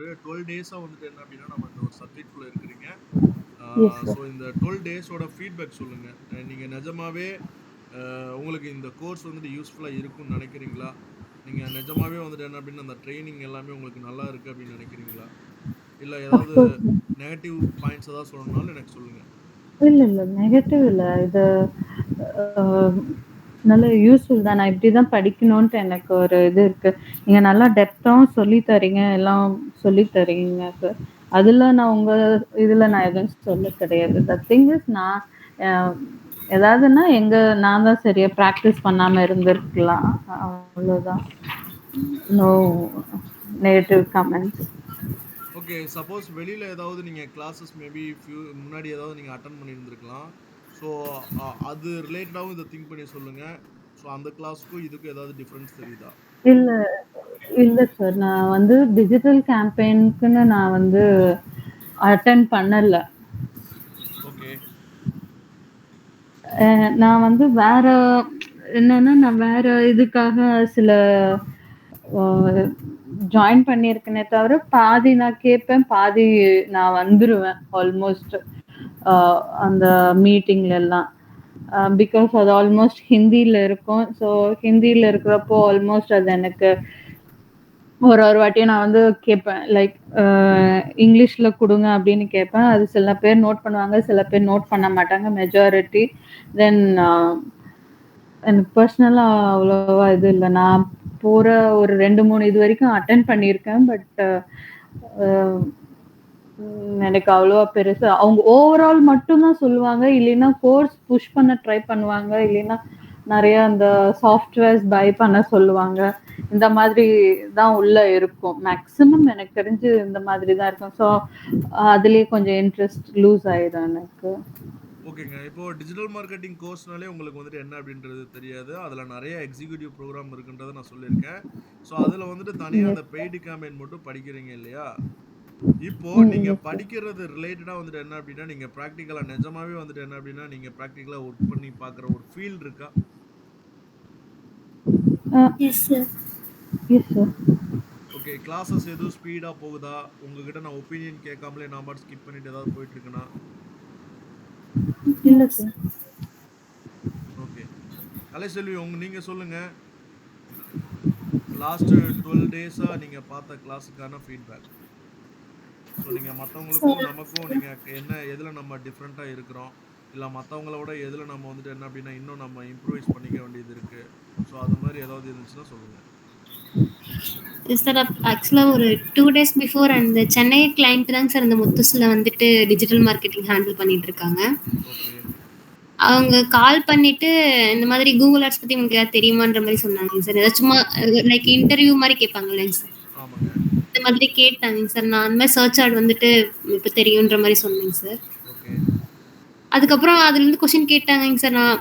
ஒரு 12 டேஸா வந்துட்டு என்ன அப்படின்னா நம்ம இந்த ஒரு சப்ஜெக்ட் குள்ள இருக்கிறீங்க. Yes, sir. ஸோ இந்த 12 டேஸோட ஃபீட்பேக் சொல்லுங்க. நீங்க நிஜமாவே உங்களுக்கு இந்த கோர்ஸ் வந்துட்டு யூஸ்ஃபுல்லா இருக்கும்னு நினைக்கிறீங்களா? நீங்க நிஜமாவே வந்துட்டு என்ன அப்படின்னா அந்த ட்ரெய்னிங் எல்லாமே உங்களுக்கு நல்லா இருக்கு அப்படின்னு நினைக்கிறீங்களா? இல்ல Of ஏதாவது course. நெகட்டிவ் பாயிண்ட்ஸ் ஏதாவது சொல்லணும்னாலும் எனக்கு சொல்லுங்க. இல்ல. நெகட்டிவ் இல்ல. இது அ நல்ல யூஸ்ஃபுல் தான். நான் இப்படி தான் படிக்கணுன்ட்டு எனக்கு ஒரு இது இருக்கு. நீங்க நல்லா டெப்த்தாவும் சொல்லி தர்றீங்க. எல்லாம் சொல்லி தர்றீங்க சார். அதுல நான் உங்க இதுல நான் எதுவும் சொல்ல கிடையாது. த திங் இஸ் நான் அ ஏதாவதுன்னா நான் தான் சரியா பிராக்டிஸ் பண்ணாம இருந்திருக்கலாம். அவ்வளோதான். No negative comments. Okay. Suppose வெளியில ஏதாவது நீங்க கிளாஸஸ் மேபி முன்னாடி ஏதாவது நீங்க அட்டெண்ட் பண்ணியிருந்திருக்கலாம். ஸோ அது ரிலேட்டடாவும் இத திங்க் பண்ணி சொல்லுங்க. ஸோ அந்த கிளாஸ்க்கும் இதுக்கும் ஏதாவது டிஃபரன்ஸ் தெரியுதா? இல்ல இல்ல சார். நான் வந்து டிஜிட்டல் கேம்பெயின்க்குன்னு நான் வந்து அட்டெண்ட் பண்ணல. ஓகே. நான் வந்து நான் வேற இதுக்காக சில அ ஜாயின் பண்ணியிருக்கேனே தவிர, பாதி நான் கேட்பேன், பாதி நான் வந்துருவேன் ஆல்மோஸ்ட். அ அந்த மீட்டிங்லலாம். பிகாஸ் அது ஆல்மோஸ்ட் ஹிந்தில இருக்கும். ஸோ ஹிந்தில இருக்கிறப்போ ஆல்மோஸ்ட் அது எனக்கு ஒரு ஒரு வாட்டியும் நான் வந்து கேட்பேன். லைக் இங்கிலீஷ்ல குடுங்க அப்படின்னு கேட்பேன். அது சில பேர் நோட் பண்ணுவாங்க, சில பேர் நோட் பண்ண மாட்டாங்க மெஜாரிட்டி. தென் எனக்கு பர்சனலா அவ்வளவா இது இல்ல. நான் போற ஒரு 2, 3 இதுவரைக்கும் அட்டெண்ட் பண்ணியிருக்கேன். பட் அ எனக்கு அவ்வளவா பெருசா அவங்க ஓவரால் மட்டும் தான் சொல்லுவாங்க. இல்லைன்னா கோர்ஸ் புஷ் பண்ண ட்ரை பண்ணுவாங்க. இல்லைன்னா நெறைய அந்த சாஃப்ட்வேர்ஸ் பை பண்ண சொல்லுவாங்க. இந்த மாதிரி தான் உள்ள இருக்கும். மேக்ஸிமம் எனக்கு தெரிஞ்சு இந்த மாதிரி தான் இருக்கும். ஸோ அதிலேயே கொஞ்சம் இன்ட்ரெஸ்ட் லூஸ் ஆயிரும் எனக்கு. ஓகேங்க. இப்போ டிஜிட்டல் மார்க்கெட்டிங் கோர்ஸ்னாலே உங்களுக்கு வந்துட்டு என்ன அப்படின்றது தெரியாது. அதுல நெறைய எக்ஸிக்யூட்டிவ் புரோகிராம் இருக்குன்றத நான் சொல்லியிருக்கேன். ஸோ அதுல வந்துட்டு தனியா அந்த எஸ் சார். பெய்டு கேம்பெயின் மட்டும் படிக்கிறீங்க இல்லையா? இப்போ நீங்க எஸ் சார். படிக்கிறது ரிலேட்டடா வந்துட்டு என்ன அப்படின்னா, நீங்க பிராக்டிகலா நிஜமாவே வந்துட்டு என்ன அப்படின்னா, நீங்க பிராக்டிகலா ஒர்க் பண்ணி பார்க்குற ஒரு ஃபீல் இருக்கா? Yes sir. Yes sir. Okay. Classes எதுவும் ஸ்பீடா போகுதா? உங்ககிட்ட நான் ஒப்பீனியன் கேட்காமலே நான் பாட்டு ஸ்கிப் பண்ணிட்டு ஏதாவது போயிட்டு இருக்கேனா? இல்ல no sir. Sir. Okay. Kalaiselvi நீங்க சொல்லுங்க. லாஸ்ட் 12 டேஸா நீங்க பார்த்த கிளாஸுக்கான ஃபீட்பேக். ஸோ நீங்க மத்தவங்களுக்கும், சார் நமக்கும் நீங்க எதுல நம்ம டிஃபரெண்ட்டா இருக்கிறோம்? இல்ல மத்தவங்கள விட எதுல நம்ம வந்துட்டு என்ன அப்படின்னா, இன்னும் நம்ம இம்ப்ரூவைஸ் பண்ணிக்க வேண்டியது இருக்கு. ஸோ அது மாரி ஏதாவது இருந்துச்சுன்னா சொல்லுங்க. Yes sir. ஆக்சுவலா ஒரு 2 டேஸ் பிஃபோர் அந்த சென்னை கிளையண்ட் தாங்க சார் அந்த முத்துஸ்ல வந்துட்டு டிஜிட்டல் மார்க்கெட்டிங் ஹேண்டில் பண்ணிட்டு இருக்காங்க. ஓகே. அவங்க கால் பண்ணிட்டு இந்த மாதிரி கூகுள் ஆட்ஸ் பத்தி உங்களுக்கு ஏதாவது தெரியுமான்ற மாரி சொன்னாங்க சார். ஏதாவது சும்மா லைக் இன்டர்வியூ மாரி கேட்பாங்க இல்லைங்க சார். ஆமாங்க. இந்த மாதிரி கேட்டாங்க சார். நான் அந்த மாதிரி சர்ச் ஆட் வந்துட்டு இப்ப தெரியுன்ற மாரி சொன்னேங்க சார். ஓகே. அதுக்கப்புறம் அதுலேருந்து கொஸ்டின் கேட்டாங்கங்க சார். நான்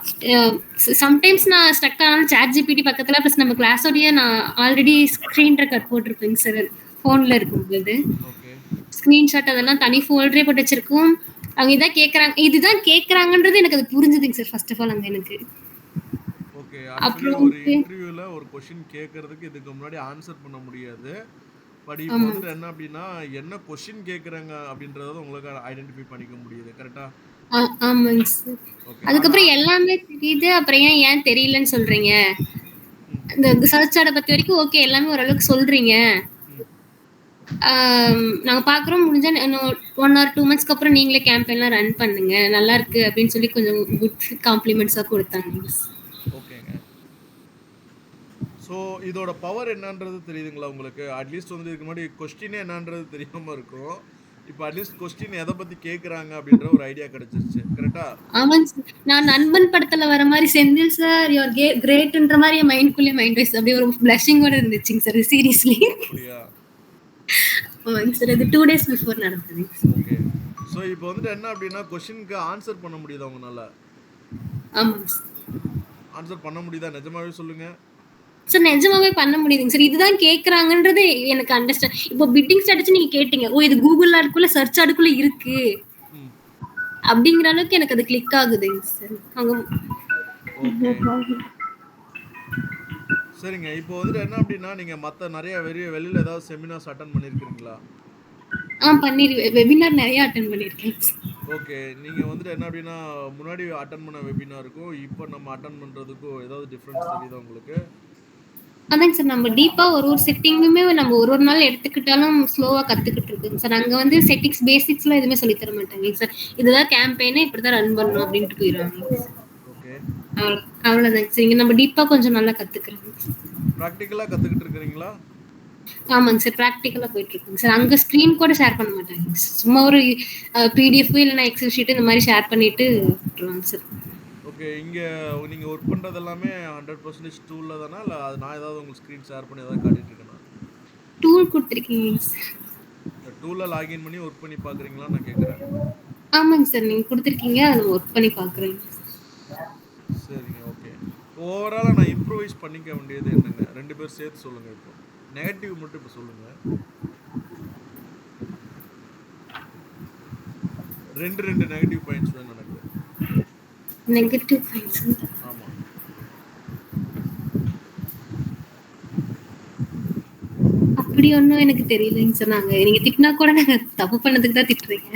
சம்டைம்ஸ் நான் ஸ்டக் ஆனாலும் சாட் ஜிபிடி பக்கத்துல ப்ளஸ் நம்ம கிளாஸோடய நான் ஆல்ரெடி ஸ்க்ரீன் ரெக்கார்ட் போட்டிருப்பேங்க சார் ஃபோன்ல இருக்கும்போது. ஓகே. ஸ்க்ரீன்ஷாட் அதெல்லாம் தனி ஃபோல்டரே போட்டு வச்சிருக்கோம். அவங்க இதான் கேட்குறாங்க இதுதான் கேட்குறாங்கன்றது எனக்கு அது புரிஞ்சுதுங்க சார் ஃபர்ஸ்ட் ஆஃப் ஆல் அங்க எனக்கு. ஓகே. ஆக்சுவலி அப்புறம் ஒரு வந்துட்டு இன்டர்வியூல ஒரு கொஸ்டின் கேட்கறதுக்கு இதுக்கு முன்னாடி ஆன்சர் பண்ண முடியாது. பட் இப்போ ஆமாங்க வந்துட்டு என்ன அப்படின்னா, என்ன கொஸ்டின் கேட்கறாங்க அப்படின்றத உங்களுக்கு ஐடென்டிஃபை பண்ணிக்க முடியுது. கரெக்ட்டா? ஆமாங்க சார். ஓகே. ஆனா அதுக்கப்புறம் எல்லாமே தெரியுது. அப்புறம் ஏன் தெரியலன்னு சொல்றீங்க? ம். இந்த சர்ச் ஆட பத்தி வரைக்கும் ஓகே எல்லாமே ஓரளவுக்கு சொல்றீங்க. ம். நாங்க பார்க்குறோம். முடிஞ்சா இன்னும் 1 ஆர் 2 மந்த்ஸ்க்கு அப்புறம் நீங்களே கேம்பெயின்லாம் ரன் பண்ணுங்க. நல்லாருக்கு அப்படின்னு சொல்லி கொஞ்சம் குட் காம்ப்ளிமெண்ட்ஸா குடுத்தாங்க. ஓகேங்க. ஸோ இதோட பவர் என்னன்றது தெரியுதுங்களா உங்களுக்கு? அட்லீஸ்ட் வந்து இதுக்கு முன்னாடி கொஸ்டினே என்னன்றது தெரியாம இருக்கும். இப்போ அட்லீஸ்ட் கொஸ்டின் எத பத்தி கேட்கறாங்க அப்படின்ற ஒரு ஐடியா கிடைச்சிருச்சு. கரெக்ட்டா? ஆமாங்க சார். நான் நண்பன் படத்துல வர மாரி செந்தில் சார் யூ ஆர் கிரேட்ன்ற மாரி என் மைண்ட்குள்ளேயே மைண்ட் வாய்ஸ் அப்படியே ஒரு பிளஷிங்கோட இருந்துச்சுங்க சார் சீரியஸ்லி. அப்படியா? ஆமாங்க சார். அது 2 டேஸ் பிஃபோர் நடந்தது. ஓகே. ஸோ இப்போ வந்துட்டு என்ன அப்படின்னா, கொஸ்டினுக்கு ஆன்சர் பண்ண முடியுதா உங்கனால? ஆமாங்க சார். ஆன்சர் பண்ண முடியுதா? நிஜமாவே சொல்லுங்க. சார் நிஜமாவே பண்ண முடியுதுங்க சார். இதுதான் கேட்கறாங்கன்றது எனக்கு அண்டர்ஸ்டாண்ட் இப்போ பிட்டிங் ஸ்ட்ராட்டஜி நீங்க கேட்டீங்க. ஓ! இது கூகுள் ஆட்குள்ள சர்ச் ஆடுக்குள்ள இருக்கு. ம். அப்படிங்கிற அளவுக்கு எனக்கு அது கிளிக் ஆகுதுங்க சார். அவங்க ஓகே. சரிங்க. இப்போ வந்துட்டு என்ன அப்படின்னா, நீங்க மத்த நெறைய வெளியில ஏதாவது செமினார்ஸ் அட்டெண்ட் பண்ணியிருக்கிறீங்களா? வெபினார் நெறைய அட்டெண்ட் பண்ணியிருக்கேன். ஓகே. நீங்க வந்துட்டு என்ன அப்டின்னா, முன்னாடி அட்டெண்ட் பண்ண வெபினாருக்கும், இப்ப நம்ம அட்டெண்ட் பண்றதுக்கும் ஏதாவது டிஃபரன்ஸ் தெரியுதா உங்களுக்கு? அதாங்க சார் நம்ம டீப்பா ஒரு செட்டிங்குமே நம்ம ஒரு நாள் எடுத்துக்கிட்டாலும் ஸ்லோவா கத்துக்கிட்டு இருக்குங்க சார். அங்க வந்து செட்டிங்ஸ் பேசிக்ஸ்லாம் எதுவுமே சொல்லித் தர மாட்டாங்க சார். இதுதான் கேம்பெயினு இப்படிதான் ரன் பண்ணணும் அப்படின்ட்டு போயிடுவாங்க. ஓகே. அவ்வளவுதாங்க சார். இங்க நம்ம டீப்பா கொஞ்சம் நல்லா கத்துக்கிறோம். பிராக்டிகலா கத்துக்கிட்டு இருக்கிறீங்களா? ஆமாங்க சார். பிராக்டிகலா போயிட்டு இருக்குங்க சார். அங்க ஸ்கிரீன் கூட ஷேர் பண்ண மாட்டாங்க. சும்மா ஒரு பிடிஎஃப் இல்லைன்னா எக்ஸல் ஷீட் இந்த மாதிரி ஷேர் பண்ணிட்டு விட்டுருவாங்க சார். ஓகே. இங்க நீங்க ஒர்க் பண்றது எல்லாமே 100% டூல்ல தானா? இல்ல அது நான் ஏதாவது உங்களுக்கு ஸ்கிரீன் ஷேர் பண்ணி ஏதாவது காட்டிட்டு இருக்கேனா? டூல் கொடுத்துருக்கீங்க சார். இந்த டூல்ல லாகின் பண்ணி ஒர்க் பண்ணி பார்க்குறீங்களான்னு நான் கேட்குறேன். ஆமாங்க சார். நீங்க கொடுத்துருக்கீங்க. அதை ஒர்க் பண்ணி பார்க்குறேன். சரிங்க. ஓகே. ஓவராலா நான் இம்ப்ரூவைஸ் பண்ணிக்க வேண்டியது என்னங்க? 2 பேரும் சேர்த்து சொல்லுங்க இப்போ. நெகட்டிவ் மட்டும் இப்ப சொல்லுங்க. 2 நெகட்டிவ் பாயிண்ட்ஸ் வேணும் எனக்கு. நெகட்டிவ் பாயிண்ட்ஸ் ஆமா. அப்படி ஒன்றும் எனக்கு தெரியலைங்க சார். நீங்க திட்டினா கூட நாங்க தப்பு பண்ணதுக்கு தான் திட்டுறீங்க.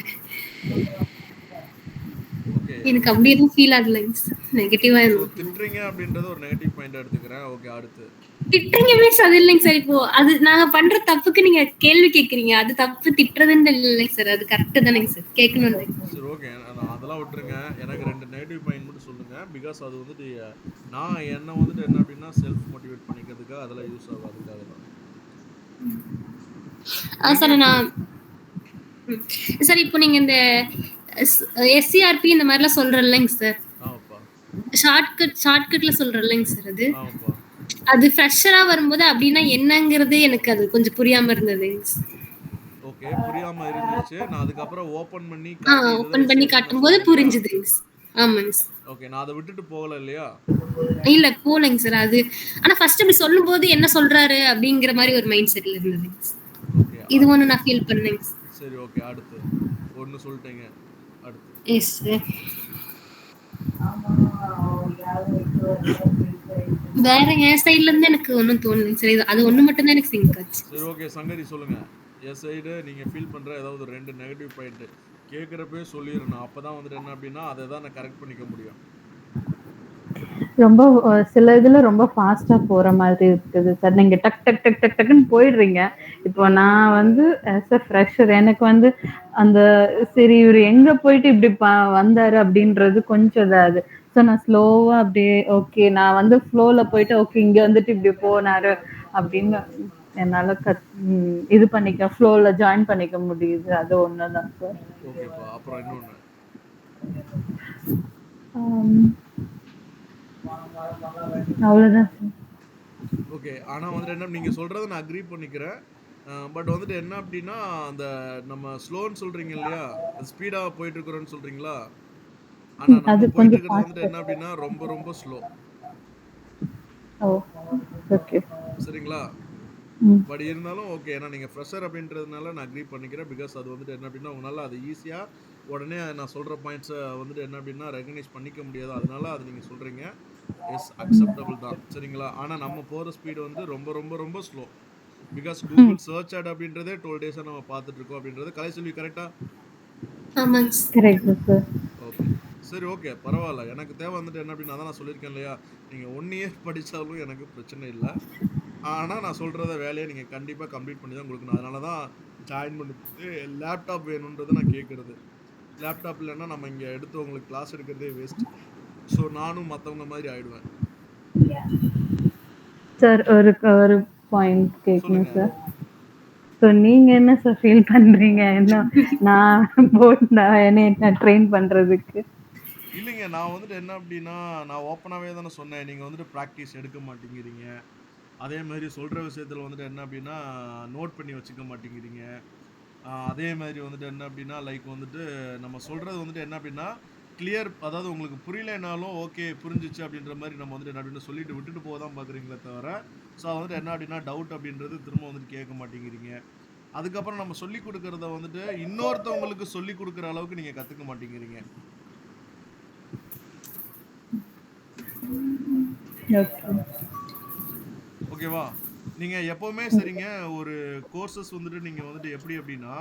ஓகே. எனக்கு அப்படி எதுவும் ஃபீல் ஆகலைங்க சார். நெகட்டிவா ஸோ எதுவும் திட்டுறீங்க அப்படின்றத ஒரு நெகட்டிவ் பாயிண்டா எடுத்துக்கிறேன். ஓகே அடுத்து. திட்டுறீங்க மீன்ஸ் அது இல்லைங்க சார். இப்போ அது நாங்க பண்ற தப்புக்கு நீங்க கேள்வி கேட்கறீங்க. அது தப்பு திட்டுறதுன்னு இல்லைங்க சார். அது கரெக்ட் தானேங்க சார். கேட்கணும். சரி ஓகே. நான் அதெல்லாம் விட்டுருங்க. எனக்கு 2 நெகட்டிவ் பாயிண்ட் மட்டும் சொல்லுங்க. பிகாஸ் அது வந்துட்டு நான் என்ன வந்துட்டு என்ன அப்படின்னா செல்ஃப் மோட்டிவேட் பண்ணிக்கிறதுக்காக அதெல்லாம் யூஸ் ஆகும் அதுக்காக தான். சார் நான் சார் இப்போ நீங்க இந்த எஸ்சிஆர்பி இந்த மாதிரிலாம் சொல்றீங்க சார். ஆமாப்பா. ஷார்ட்கட்ல சொல்றீங்க சார். ஆமாப்பா. அது ஃப்ரெஷரா வரும்போது அப்படின்னா என்னங்கிறது எனக்கு அது கொஞ்சம் புரியாம இருந்தது. ஓகே. புரியாம இருந்துச்சு. நான் அதுக்கப்புறம் ஓபன் பண்ணி காட்டி ஓபன் பண்ணி காட்டும்போது புரிஞ்சுது. ஆமாங்க சார். ஓகே. நான் அதை விட்டுட்டு போகல இல்லையா? இல்ல போலங்க சார். அது ஆனா ஃபர்ஸ்ட் இப்படி சொல்லும்போது என்ன சொல்றாரு அப்படிங்கிற மாதிரி ஒரு மைண்ட் செட்ல இருந்தது. ஓகே. இது ஒண்ணு நான் ஃபீல் பண்ணேங்க. சரி ஓகே. அடுத்து ஒன்னு சொல்லிட்டீங்க. அடுத்து. Yes sir. வேற என் சைடுல இருந்து எனக்கு ஒன்றும் தோணலைங்க சார். அது ஒண்ணு மட்டும் தான் எனக்கு சிங்க் ஆச்சு. சரி ஓகே. சங்கரி சொல்லுங்க. என் சைடு நீங்க ஃபீல் பண்ற ஏதாவது 2 நெகட்டிவ் பாயிண்ட் கேட்குறப்பே சொல்லிடணும். அப்பதான் வந்துட்டு என்ன அப்படின்னா அதை தான் நான் கரெக்ட் பண்ணிக்க முடியும். ரொம்ப சில இதுல ரொம்ப ஃபாஸ்டா போற மாதிரி இருக்குது சார். நீங்க டக் டக் டக் டக் டக்குன்னு போயிடுறீங்க. இப்போ நான் வந்து ஆஸ் அ ஃப்ரெஷர் எனக்கு வந்து அந்த சரி இவர் எங்க போயிட்டு இப்படி வந்தாரு அப்படின்றது கொஞ்சம் இதாது. ஸோ நான் ஸ்லோவா அப்படியே ஓகே நான் வந்து ஃப்ளோல போயிட்டு ஓகே இங்க வந்துட்டு இப்படி போனாரு அப்படின்னு என்னால இது பண்ணிக்க ஃப்ளோல ஜாயின் பண்ணிக்க முடியுது. அது ஒண்ணுதான் சார். ஓகேப்பா. அப்புறம் இன்னொன்னு அவ்வளவுதான் சார். ஓகே. ஆனா வந்துட்டு என்ன நீங்க சொல்றதை நான் அக்ரி பண்ணிக்கிறேன். பட் வந்துட்டு என்ன அப்படின்னா அந்த நம்ம ஸ்லோன்னு சொல்றீங்க இல்லையா? அது ஸ்பீடா போயிட்டு இருக்கிறோன்னு சொல்றீங்களா? ஆனா நம்ம அது போயிட்டு கொஞ்சம் இருக்கிறது வந்துட்டு என்ன அப்படின்னா ரொம்ப ரொம்ப ஸ்லோ. ஓ ஓகே. சரிங்களா? பட் இருந்தாலும் ஓகே. ஏன்னா நீங்க ஃப்ரெஷர் அப்படின்றதுனால நான் அக்ரி பண்ணிக்கிறேன். பிகாஸ் அது வந்துட்டு என்ன அப்படின்னா உங்களால அது ஈஸியா உடனே நான் சொல்ற பாயிண்ட்ஸை வந்துட்டு என்ன அப்படின்னா ரெகனைஸ் பண்ணிக்க முடியாது. அதனால அது நீங்க சொல்றீங்க. எஸ் அக்செப்டபிள் தான். சரிங்களா? ஆனா நம்ம போற ஸ்பீடு வந்து ரொம்ப ரொம்ப ரொம்ப slow. Because Google search ad அப்படின்றதே 12 டேஸா நம்ம பார்த்துட்டு இருக்கோம் அப்படின்றது கலைசெல்வி கரெக்டா? ஆமாங்க கரெக்ட் சார். ஓகே. சரி ஓகே. பரவாயில்ல. எனக்கு தேவை வந்துட்டு என்ன அப்படின்னா அதான் நான் சொல்லியிருக்கேன் இல்லையா? நீங்க 1 இயர் படிச்சாலும் எனக்கு பிரச்சனை இல்ல. ஆனா நான் சொல்றத வேலையை நீங்க கண்டிப்பா கம்ப்ளீட் பண்ணி தான் கொடுக்கணும். அதனால தான் ஜாயின் பண்ணிட்டு லேப்டாப் வேணும்ன்றதை நான் கேட்கறது. லேப்டாப் இல்லைன்னா நம்ம இங்க எடுத்து உங்களுக்கு கிளாஸ் எடுக்கிறதே வேஸ்ட். ஸோ நானும் மற்றவங்க மாதிரி ஆயிடுவேன். சார் ஒரு ஒரு பாயிண்ட் கேட்கணும் சொல்லுங்க. சார். ஸோ நீங்க என்ன சார் ஃபீல் பண்றீங்க? என்ன நான் போட்டா என்ன ட்ரெயின் பண்றதுக்கு? இல்லைங்க. நான் வந்துட்டு என்ன அப்படின்னா நான் ஓப்பனாகவே தானே சொன்னேன். நீங்கள் வந்துட்டு ப்ராக்டிஸ் எடுக்க மாட்டேங்கிறீங்க. அதே மாதிரி சொல்கிற விஷயத்தில் வந்துட்டு என்ன அப்படின்னா நோட் பண்ணி வச்சுக்க மாட்டேங்கிறீங்க. அதே மாதிரி வந்துட்டு என்ன அப்படின்னா லைக் வந்துட்டு நம்ம சொல்கிறது வந்துட்டு என்ன அப்படின்னா கிளியர், அதாவது உங்களுக்கு புரியலைனாலும் ஓகே புரிஞ்சிச்சு அப்படின்ற மாதிரி நம்ம வந்துட்டு என்ன அப்படின்னு சொல்லிட்டு விட்டுட்டு போக தான் பார்க்குறீங்களே தவிர ஸோ வந்துட்டு என்ன அப்படின்னா டவுட் அப்படின்றது திரும்ப வந்துட்டு கேட்க மாட்டேங்கிறீங்க. அதுக்கப்புறம் நம்ம சொல்லி கொடுக்கறத வந்துட்டு இன்னொருத்தவங்களுக்கு சொல்லி கொடுக்குற அளவுக்கு நீங்கள் கற்றுக்க மாட்டேங்கிறீங்க. ஓகேவா? நீங்க எப்பவுமே சரிங்க ஒரு கோர்சஸ் வந்துட்டு நீங்க வந்துட்டு எப்படி அப்படின்னா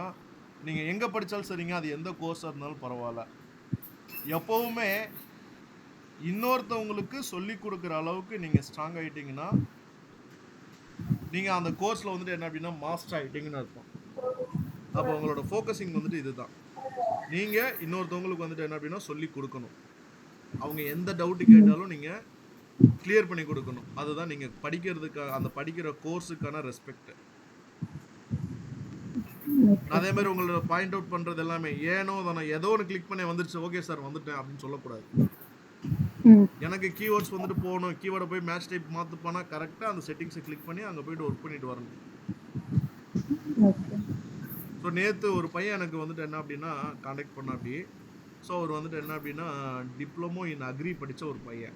நீங்கள் எங்கே படித்தாலும் சரிங்க, அது எந்த கோர்ஸாக இருந்தாலும் பரவாயில்ல. எப்போவுமே இன்னொருத்தவங்களுக்கு சொல்லி கொடுக்குற அளவுக்கு நீங்கள் ஸ்ட்ராங் ஆகிட்டீங்கன்னா நீங்கள் அந்த கோர்ஸில் வந்துட்டு என்ன அப்படின்னா மாஸ்டர் ஆகிட்டீங்கன்னு அர்த்தம். அப்போ உங்களோட ஃபோக்கஸிங் வந்துட்டு இதுதான். நீங்கள் இன்னொருத்தவங்களுக்கு வந்துட்டு என்ன அப்படின்னா சொல்லி கொடுக்கணும். அவங்க எந்த டவுட்டு கேட்டாலும் நீங்கள் கிளியர் பண்ணி கொடுக்கணும். அதுதான் நீங்கள் படிக்கிறதுக்காக அந்த படிக்கிற கோர்ஸுக்கான ரெஸ்பெக்ட். அதே மாதிரி உங்களோட பாயிண்ட் அவுட் பண்ணுறது எல்லாமே ஏனோ தானே ஏதோ ஒன்று கிளிக் பண்ணி வந்துருச்சு, ஓகே சார் வந்துட்டேன் அப்படின்னு சொல்லக்கூடாது. எனக்கு கீவேர்ட்ஸ் வந்துட்டு போகணும், கீவேர்டை போய் மேட்ச் டைப் மாற்றுப்பானா கரெக்டாக அந்த செட்டிங்ஸை கிளிக் பண்ணி அங்கே போய்ட்டு ஒர்க் பண்ணிட்டு வரணும். ஸோ நேற்று ஒரு பையன் எனக்கு வந்துட்டு என்ன அப்படின்னா காண்டாக்ட் பண்ண அப்படி. ஸோ அவர் வந்துட்டு என்ன அப்படின்னா டிப்ளமோ இன் அக்ரி படித்த ஒரு பையன்.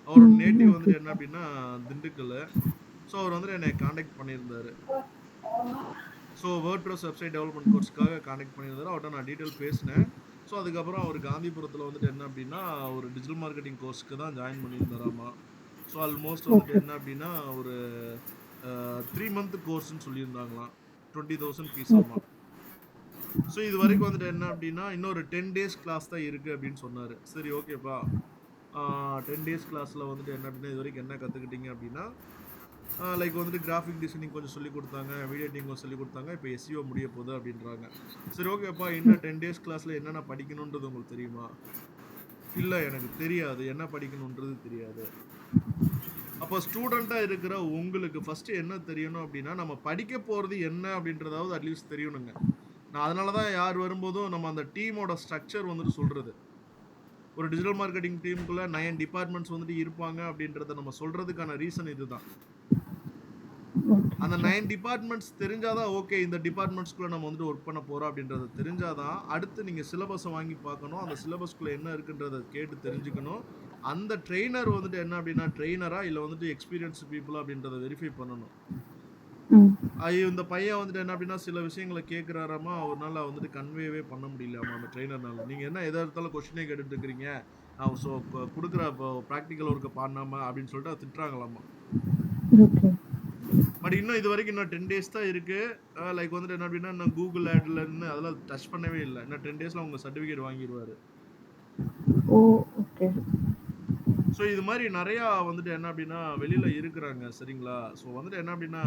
அவரோட நேட்டிவ் வந்துட்டு என்ன அப்படின்னா திண்டுக்கல். ஸோ அவர் வந்துட்டு என்னை காண்டாக்ட் பண்ணியிருந்தார். ஸோ வேர்ட்ப்ரெஸ் வெப்சைட் டெவலப்மெண்ட் கோர்ஸ்க்காக காண்டாக்ட் பண்ணியிருந்தார். அவர்கிட்ட நான் டீட்டெயில் பேசினேன். ஸோ அதுக்கப்புறம் அவர் காந்திபுரத்தில் வந்துட்டு என்ன அப்படின்னா ஒரு டிஜிட்டல் மார்க்கெட்டிங் கோர்ஸ்க்கு தான் ஜாயின் பண்ணியிருந்தாராமா. ஸோ ஆல்மோஸ்ட் வந்துட்டு என்ன அப்படின்னா ஒரு 3 month கோர்ஸ்ன்னு சொல்லியிருந்தாங்களாம். 20,000 ஃபீஸ் ஆமாம். ஸோ இது வரைக்கும் வந்துட்டு என்ன அப்படின்னா இன்னொரு 10 days கிளாஸ் தான் இருக்குது அப்படின்னு சொன்னார். சரி ஓகேப்பா, 10 days கிளாஸில் வந்துட்டு என்ன அப்படின்னா இது வரைக்கும் என்ன கற்றுக்கிட்டீங்க அப்படின்னா லைக் வந்துட்டு கிராஃபிக் டிசைனிங் கொஞ்சம் சொல்லி கொடுத்தாங்க, வீடியோ எடிட்டிங் கொஞ்சம் சொல்லி கொடுத்தாங்க, இப்போ SEO முடிய போகுது அப்படின்றாங்க. சரி ஓகேப்பா, இன்னும் 10 days கிளாஸில் என்னென்ன படிக்கணுன்றது உங்களுக்கு தெரியுமா? இல்லை எனக்கு தெரியாது, என்ன படிக்கணுன்றது தெரியாது. அப்போ ஸ்டூடெண்ட்டாக இருக்கிற உங்களுக்கு ஃபஸ்ட்டு என்ன தெரியணும் அப்படின்னா நம்ம படிக்க போகிறது என்ன அப்படின்றதாவது அட்லீஸ்ட் தெரியணுங்க. நான் அதனால தான் யார் வரும்போதும் நம்ம அந்த டீமோட ஸ்ட்ரக்சர் வந்துட்டு சொல்கிறது. ஒரு டிஜிட்டல் மார்க்கெட்டிங் டீமுக்குள்ளே 9 டிபார்ட்மெண்ட்ஸ் வந்துட்டு இருப்பாங்க அப்படின்றத நம்ம சொல்கிறதுக்கான ரீசன் இதுதான். அந்த 9 டிபார்ட்மெண்ட்ஸ் தெரிஞ்சாதான் ஓகே இந்த டிபார்ட்மெண்ட்ஸ்குள்ளே நம்ம வந்துட்டு ஒர்க் பண்ண போகிறோம் அப்படின்றது தெரிஞ்சாதான் அடுத்து நீங்கள் சிலபஸை வாங்கி பார்க்கணும், அந்த சிலபஸ்குள்ளே என்ன இருக்குன்றதை கேட்டு தெரிஞ்சுக்கணும். அந்த ட்ரெயினர் வந்துட்டு என்ன அப்படின்னா ட்ரெயினரா இல்லை வந்துட்டு எக்ஸ்பீரியன்ஸ் பீப்புளா அப்படின்றத வெரிஃபை பண்ணணும். இந்த பையன் வந்துட்டு என்ன அப்படின்னா சில விஷயங்களை கேட்குறாராமா, அவரால் வந்துட்டு கன்வேவே பண்ண முடியலாமா அந்த ட்ரெயினர்னால. நீங்கள் என்ன எதாக இருந்தாலும் கொஸ்டினே கேட்டுட்டு இருக்கிறீங்க, நான் ஸோ கொடுக்குற இப்போ ப்ராக்டிக்கல் ஒர்க்கை பண்ணாமல் அப்படின்னு சொல்லிட்டு அதை திட்டுறாங்களாமா. பட் இன்னும் இது வரைக்கும் இன்னும் 10 days தான் இருக்குது. லைக் வந்துட்டு என்ன அப்படின்னா நான் கூகுள் ஆட்லேருந்து அதெல்லாம் டச் பண்ணவே இல்லை. இன்னும் 10 daysல உங்கள் சர்டிஃபிகேட் வாங்கிடுவார். ஸோ இது மாதிரி நிறையா வந்துட்டு என்ன அப்படின்னா வெளியில் இருக்கிறாங்க சரிங்களா. ஸோ வந்துட்டு என்ன அப்படின்னா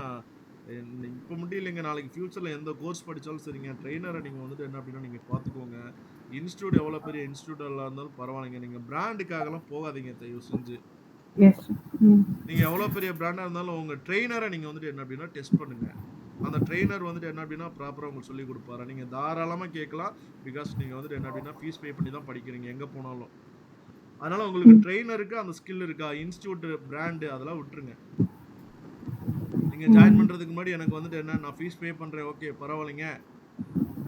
இப்போ மட்டும் இல்லைங்க, நாளைக்கு ஃப்யூச்சரில் எந்த கோர்ஸ் படித்தாலும் சரிங்க, ட்ரெயினரை நீங்கள் வந்துட்டு என்ன அப்படின்னா நீங்கள் பார்த்துக்கோங்க. இன்ஸ்டியூட் எவ்வளோ பெரிய இன்ஸ்டியூட்டாக இருந்தாலும் பரவாயில்லைங்க, நீங்கள் பிராண்டுக்காகலாம் போகாதீங்க தயவு செஞ்சு. நீங்கள் எவ்வளோ பெரிய பிராண்டாக இருந்தாலும் உங்கள் ட்ரெயினரை நீங்கள் வந்துட்டு என்ன அப்படின்னா டெஸ்ட் பண்ணுங்கள். அந்த ட்ரெயினர் வந்துட்டு என்ன அப்படின்னா ப்ராப்பராக உங்களுக்கு சொல்லிக் கொடுப்பாரு. நீங்கள் தாராளமாக கேட்கலாம், பிகாஸ் நீங்கள் வந்துட்டு என்ன அப்படின்னா ஃபீஸ் பே பண்ணி தான் படிக்கிறீங்க எங்கே போனாலும். அதனால் உங்களுக்கு ட்ரெயினருக்கு அந்த ஸ்கில் இருக்கா, இன்ஸ்டியூட் பிராண்டு அதெல்லாம் விட்டுருங்க. நீங்கள் ஜாயின் பண்ணுறதுக்கு முன்னாடி எனக்கு வந்துட்டு என்ன நான் ஃபீஸ் பே பண்ணுறேன், ஓகே பரவாயில்லைங்க,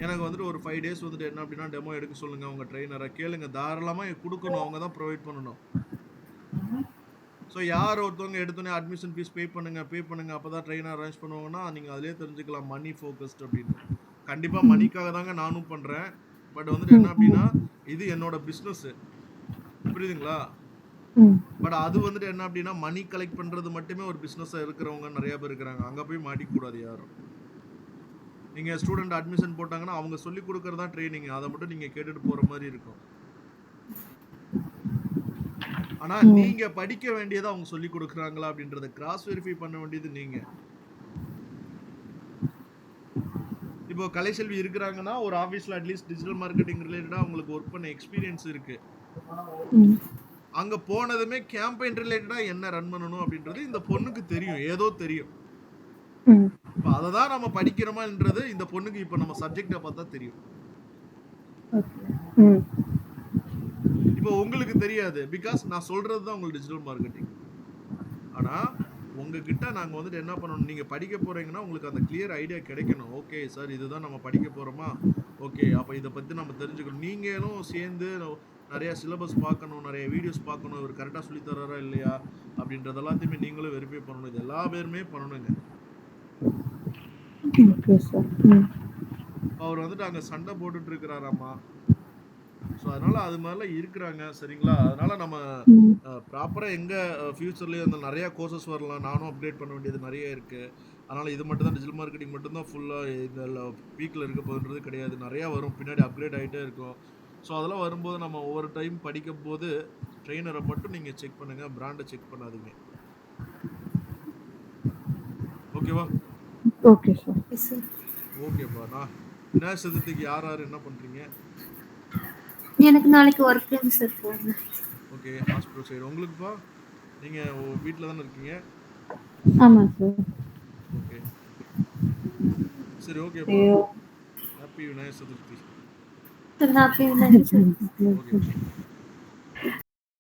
எனக்கு வந்துட்டு ஒரு 5 days வந்துட்டு என்ன அப்படின்னா டெமோ எடுக்க சொல்லுங்கள், அவங்க ட்ரெயினரை கேளுங்க, தாராளமாக கொடுக்கணும், அவங்க தான் ப்ரொவைட் பண்ணணும். ஸோ யார் ஒருத்தவங்க எடுத்தோன்னே அட்மிஷன் ஃபீஸ் பே பண்ணுங்கள் அப்போ தான் ட்ரெயினர் அரேஞ்ச் பண்ணுவாங்கன்னா நீங்கள் அதிலே தெரிஞ்சுக்கலாம் மணி ஃபோக்கஸ்ட் அப்படின்னு. கண்டிப்பாக மணிக்காக தாங்க நானும் பண்ணுறேன். பட் வந்துட்டு என்ன அப்படின்னா இது என்னோட பிஸ்னஸ்ஸு, புரியுதுங்களா. பட் அது வந்துட்டு என்ன அப்படின்னா மணி கலெக்ட் பண்ணுறது மட்டுமே ஒரு பிஸ்னஸாக இருக்கிறவங்க நிறையா பேர் இருக்கிறாங்க. அங்கே போய் மாட்டிக்கூடாது யாரும். நீங்கள் ஸ்டூடெண்ட் அட்மிஷன் போட்டாங்கன்னா அவங்க சொல்லி கொடுக்குறதா ட்ரைனிங், அதை மட்டும் நீங்கள் கேட்டுட்டு போகிற மாதிரி இருக்கும். ஆனால் நீங்கள் படிக்க வேண்டியதை அவங்க சொல்லி கொடுக்குறாங்களா அப்படின்றத கிராஸ் வெரிஃபை பண்ண வேண்டியது நீங்கள். இப்போ கலைசெல்வி இருக்கிறாங்கன்னா ஒரு ஆஃபீஸில் அட்லீஸ்ட் டிஜிட்டல் மார்க்கெட்டிங் ரிலேட்டடாக அவங்களுக்கு ஒர்க் பண்ண எக்ஸ்பீரியன்ஸ் இருக்குது. அங்கே போனதுமே கேம்பெயின் ரிலேட்டடாக என்ன ரன் பண்ணணும் அப்படின்றது இந்த பொண்ணுக்கு தெரியும், ஏதோ தெரியும். இப்போ அதை தான் நம்ம படிக்கிறோமான்றது இந்த பொண்ணுக்கு இப்போ நம்ம சப்ஜெக்டை பார்த்தா தெரியும். இப்போ உங்களுக்கு தெரியாது, பிகாஸ் நான் சொல்கிறது தான் உங்களுக்கு டிஜிட்டல் மார்க்கெட்டிங். ஆனால் உங்ககிட்ட நாங்கள் வந்துட்டு என்ன பண்ணணும், நீங்கள் படிக்க போகிறீங்கன்னா உங்களுக்கு அந்த கிளியர் ஐடியா கிடைக்கணும். ஓகே சார் இதுதான் நம்ம படிக்க போகிறோமா, ஓகே அப்போ இதை பற்றி நம்ம தெரிஞ்சுக்கணும். நீங்களும் சேர்ந்து நிறையா சிலபஸ் பார்க்கணும், நிறைய வீடியோஸ் பார்க்கணும், இவர் கரெக்டாக சொல்லித்தராரா இல்லையா அப்படின்றது எல்லாத்தையுமே நீங்களும் வெரிஃபை பண்ணணும். இது எல்லா பேருமே பண்ணணுங்க. அவர் வந்துட்டு அங்கே சண்டை போட்டுட்டு இருக்கிறாராம்மா. ஸோ அதனால் அது மாதிரிலாம் இருக்கிறாங்க சரிங்களா. அதனால் நம்ம ப்ராப்பராக எங்கே ஃப்யூச்சர்லேயே வந்து நிறையா கோர்சஸ் வரலாம், நானும் அப்டேட் பண்ண வேண்டியது நிறைய இருக்குது. அதனால இது மட்டும் தான் டிஜிட்டல் மார்க்கெட்டிங் மட்டும் தான் ஃபுல்லா இந்த பீக்ல இருக்க போகுதுன்றது கிடையாது. நிறைய வரும். பின்னாடி அப்கிரேட் ஆயிட்டே இருக்கும். ஸோ அதெல்லாம் வரும்போது நம்ம ஒவ்வொரு டைம் படிக்கும்போது ட்ரெய்னரை மட்டும் நீங்க செக் பண்ணுங்க. பிராண்ட செக் பண்ணாதீங்க. ஓகேவா? Okay sir. Yes sir. ஓகேப்பா. நான் விநாயகர் சதுர்த்திக்கு யார் யார் என்ன பண்றீங்க? எனக்கு நாளைக்கு ஒர்க்குங்க சார் போகணும். ஓகே. Hospital side. உங்களுக்குப்பா? நீங்க வீட்ல தானே இருக்கீங்க? ஆமா சார். ஓகே. சரி ஓகேப்பா. ஐயோ. Happy Vinayagar Chaturthi. Sir happy Vinayagar sir. ஓகேப்பா.